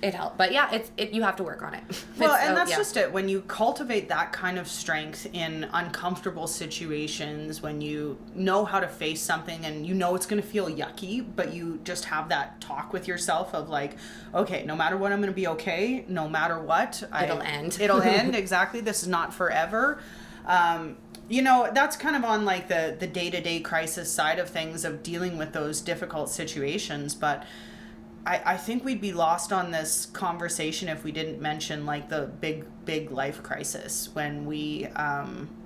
B: It helped. But yeah, you have to work on it.
A: Well, and that's just it. When you cultivate that kind of strength in uncomfortable situations, when you know how to face something and you know it's going to feel yucky, but you just have that talk with yourself of like, okay, no matter what, I'm going to be okay. No matter what.
B: It'll end.
A: It'll end. Exactly. This is not forever. That's kind of on like the day-to-day crisis side of things, of dealing with those difficult situations. But I think we'd be lost on this conversation if we didn't mention like the big life crisis, when we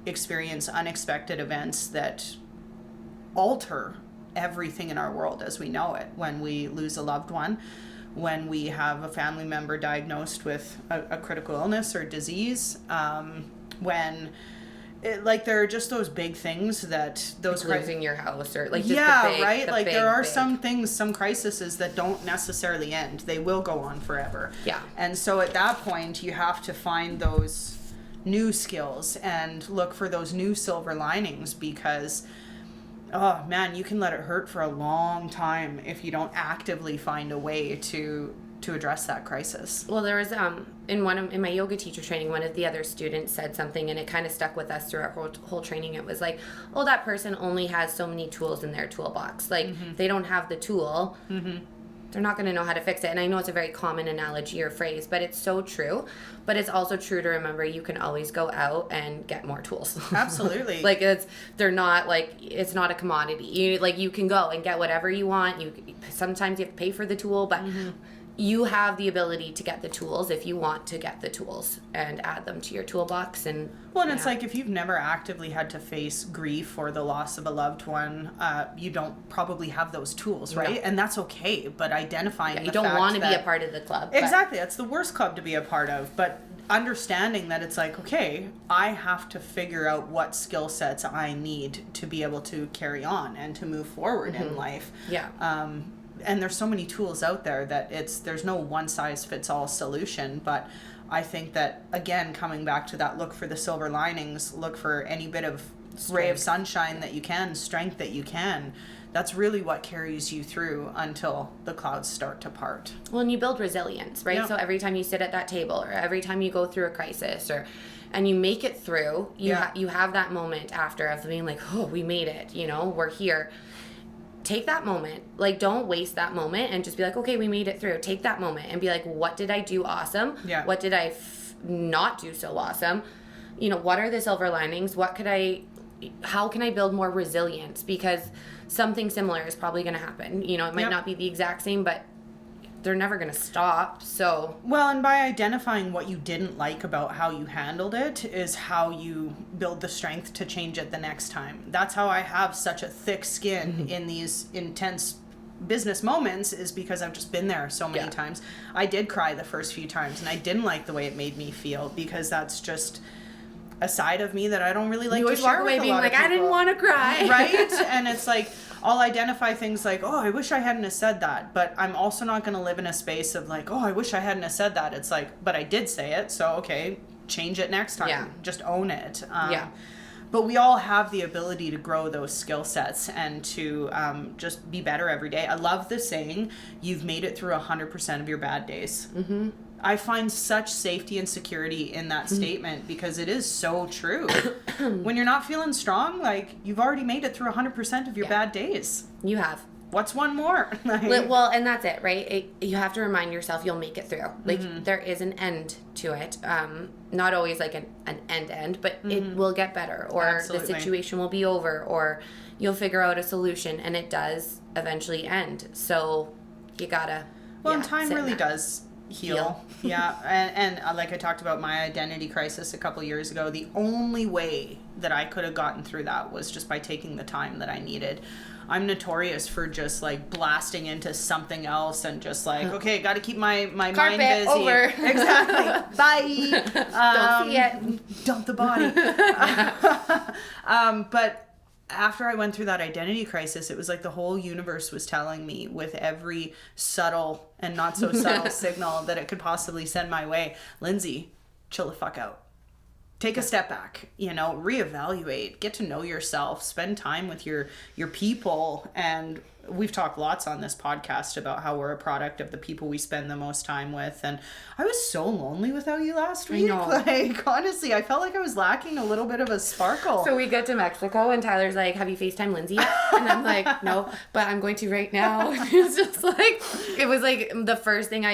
A: experience unexpected events that alter everything in our world as we know it. When we lose a loved one, when we have a family member diagnosed with a critical illness or disease, when there are just those big things that those
B: like losing your house, or like just
A: there are some things, some crises that don't necessarily end. They will go on forever.
B: Yeah.
A: And so at that point you have to find those new skills and look for those new silver linings, because oh man, you can let it hurt for a long time if you don't actively find a way to address that crisis.
B: Well, there was in my yoga teacher training, one of the other students said something, and it kind of stuck with us through our whole training. It was like, oh, that person only has so many tools in their toolbox. Like, mm-hmm. they don't have the tool. Mm-hmm. They're not going to know how to fix it. And I know it's a very common analogy or phrase, but it's so true. But it's also true to remember you can always go out and get more tools.
A: Absolutely.
B: It's not a commodity. You can go and get whatever you want. Sometimes you have to pay for the tool, but mm-hmm. you have the ability to get the tools if you want to get the tools and add them to your toolbox.
A: It's like, if you've never actively had to face grief or the loss of a loved one, you don't probably have those tools, right? No. And that's okay, but identifying
B: you don't want to be a part of the club.
A: Exactly. That's the worst club to be a part of. But understanding that it's like, okay, I have to figure out what skill sets I need to be able to carry on and to move forward mm-hmm. in life.
B: Yeah.
A: And there's so many tools out there that there's no one size fits all solution. But I think that, again, coming back to that, look for the silver linings, look for any bit of ray of sunshine that you can, strength that you can. That's really what carries you through until the clouds start to part.
B: Well, and you build resilience, right? Yeah. So every time you sit at that table, or every time you go through a crisis, and you make it through, you have that moment after of being like, oh, we made it, we're here. Take that moment. Don't waste that moment and just be like, okay, we made it through. Take that moment and be like, what did I do awesome?
A: Yeah.
B: What did I not do so awesome? What are the silver linings? What could I how can I build more resilience? Because something similar is probably going to happen. You know, it might not be the exact same, but they're never going to stop. So,
A: well, and by identifying what you didn't like about how you handled it is how you build the strength to change it the next time. That's how I have such a thick skin in these intense business moments, is because I've just been there so many times. I did cry the first few times, and I didn't like the way it made me feel, because that's just a side of me that I don't really like
B: you
A: to
B: always
A: share
B: walk away
A: with a
B: being
A: lot of
B: like, I didn't
A: people.
B: want to cry.
A: Right? And it's like, I'll identify things like, oh, I wish I hadn't have said that. But I'm also not going to live in a space of like, oh, I wish I hadn't have said that. It's like, but I did say it. So, okay, change it next time.
B: Yeah.
A: Just own it.
B: Yeah.
A: But we all have the ability to grow those skill sets and to just be better every day. I love the saying, you've made it through 100% of your bad days. Mm-hmm. I find such safety and security in that statement, because it is so true. When you're not feeling strong, like, you've already made it through 100% of your bad days.
B: You have.
A: What's one more?
B: Well, and that's it, right? You have to remind yourself you'll make it through. Like, there is an end to it. Not always like an end, but it will get better, or
A: Absolutely.
B: the situation will be over, or you'll figure out a solution, and it does eventually end. So you gotta.
A: Well, and time
B: sit in
A: really
B: that.
A: does heal. Yeah. And like I talked about my identity crisis a couple years ago, the only way that I could have gotten through that was just by taking the time that I needed. I'm notorious for just like blasting into something else and just like, okay, got to keep my mind busy.
B: Over.
A: Exactly. Bye.
B: Don't see it.
A: Dump the body. But after I went through that identity crisis, it was like the whole universe was telling me with every subtle and not so subtle signal that it could possibly send my way, Lindsay, chill the fuck out. Take a step back, reevaluate, get to know yourself, spend time with your people. And we've talked lots on this podcast about how we're a product of the people we spend the most time with. And I was so lonely without you last week.
B: know.
A: Like, honestly, I felt like I was lacking a little bit of a sparkle.
B: So we get to Mexico, and Tyler's like, have you FaceTime Lindsay yet? And I'm like, no, but I'm going to right now. It's just like, it was like the first thing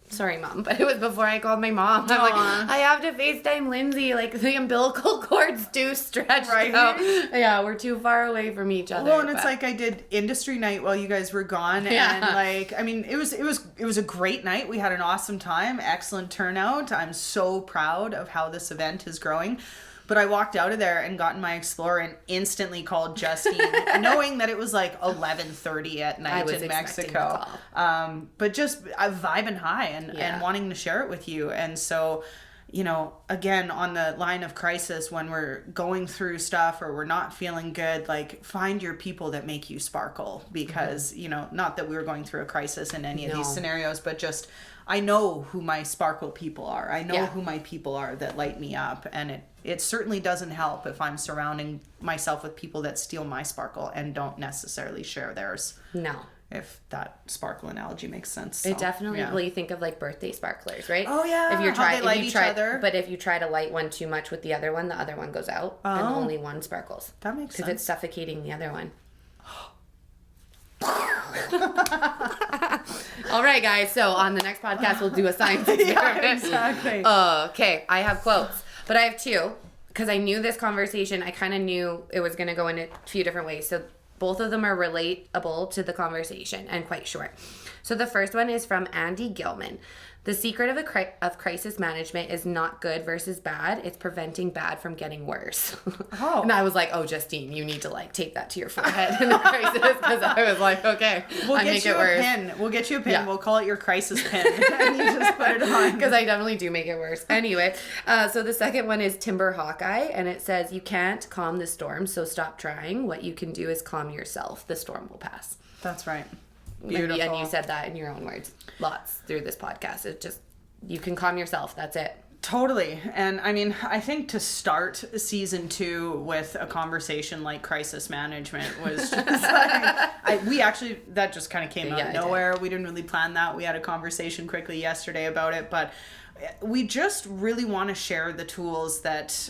B: sorry, Mom, but it was before I called my mom. I'm like, I have to FaceTime Lindsay. Like, the umbilical cords do stretch out. Yeah, we're too far away from each other.
A: Well, and it's like I did industry night while you guys were gone, and like, I mean, it was a great night. We had an awesome time, excellent turnout. I'm so proud of how this event is growing. But I walked out of there and got in my Explorer and instantly called Justine, knowing that it was like 11:30 at night in Mexico. But just vibing high and wanting to share it with you. And so, again, on the line of crisis, when we're going through stuff or we're not feeling good, like, find your people that make you sparkle. Because, not that we were going through a crisis in any of these scenarios, but just, I know who my sparkle people are. I know who my people are that light me up. And it certainly doesn't help if I'm surrounding myself with people that steal my sparkle and don't necessarily share theirs.
B: No.
A: If that sparkle analogy makes sense.
B: It definitely, well, you think of like birthday sparklers, right?
A: Oh yeah.
B: If
A: they light each other.
B: But if you try to light one too much with the other one goes out and only one sparkles.
A: That makes sense.
B: Because it's suffocating the other one. All right, guys. So on the next podcast, we'll do a science experiment.
A: Yeah, exactly.
B: Okay, I have quotes, but I have two because I knew this conversation. I kind of knew it was going to go in a few different ways. So both of them are relatable to the conversation and quite short. So the first one is from Andy Gilman. The secret of crisis management is not good versus bad. It's preventing bad from getting worse.
A: Oh.
B: And I was like, oh, Justine, you need to like tape that to your forehead in the crisis, because I was like, okay,
A: We'll
B: I
A: get
B: make
A: you
B: it
A: a
B: worse.
A: pin. We'll get you a pin.
B: Yeah.
A: We'll call it your crisis pin. And you just put it on.
B: Because I definitely do make it worse. Anyway, so the second one is Timber Hawkeye, and it says, you can't calm the storm, so stop trying. What you can do is calm yourself. The storm will pass.
A: That's right. Beautiful.
B: And you said that in your own words lots through this podcast. It just, you can calm yourself. That's it.
A: Totally. And I mean, I think to start season 2 with a conversation like crisis management was just like, that just kind of came out of nowhere. We didn't really plan that. We had a conversation quickly yesterday about it, but we just really want to share the tools that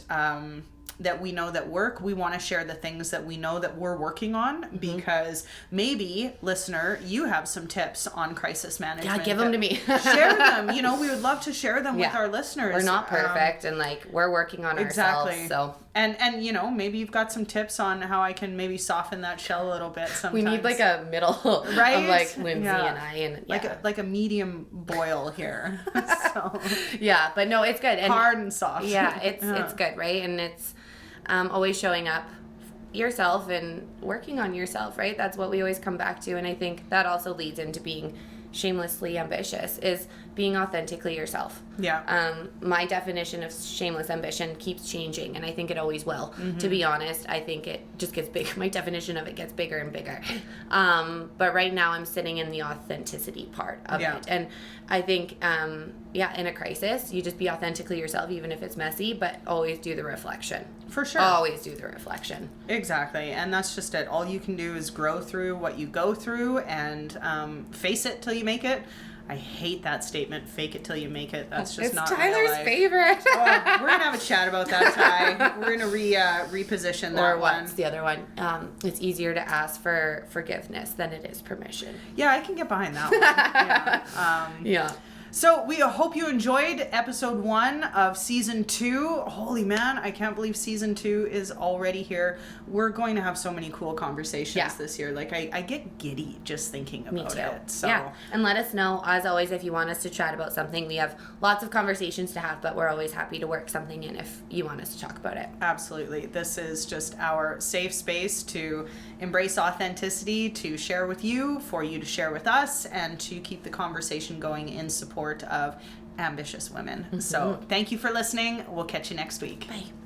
A: that we know that work. We want to share the things that we know that we're working on, because maybe, listener, you have some tips on crisis management.
B: Yeah, give them to me.
A: Share them. You know, we would love to share them with our listeners.
B: We're not perfect, and like, we're working on ourselves. So.
A: And you know, maybe you've got some tips on how I can maybe soften that shell a little bit sometimes.
B: We need like a middle
A: right?
B: of like Lindsay and I, and
A: like a medium boil here. So
B: yeah, but no, it's good. And
A: hard and soft.
B: Yeah, it's good, right? And it's always showing up yourself and working on yourself, right? That's what we always come back to. And I think that also leads into being shamelessly ambitious, is being authentically yourself.
A: Yeah.
B: My definition of shameless ambition keeps changing, and I think it always will. To be honest, I think it just gets big. My definition of it gets bigger and bigger. But right now I'm sitting in the authenticity part of it. And I think, in a crisis, you just be authentically yourself, even if it's messy, but always do the reflection.
A: For sure.
B: Always do the reflection.
A: Exactly. And that's just it. All you can do is grow through what you go through, and face it till you make it. I hate that statement, fake it till you make it. That's just not
B: Tyler's
A: real life.
B: favorite.
A: Oh, we're going to have a chat about that, Ty. We're going to reposition that
B: or
A: one.
B: What's the other one? It's easier to ask for forgiveness than it is permission.
A: Yeah, I can get behind that one.
B: Yeah.
A: So we hope you enjoyed episode 1 of season 2. Holy man, I can't believe season 2 is already here. We're going to have so many cool conversations this year. Like I get giddy just thinking about it. So
B: yeah, and let us know, as always, if you want us to chat about something. We have lots of conversations to have, but we're always happy to work something in if you want us to talk about it.
A: Absolutely. This is just our safe space to embrace authenticity, to share with you, for you to share with us, and to keep the conversation going in support of ambitious women. So thank you for listening. We'll catch you next week.
B: Bye.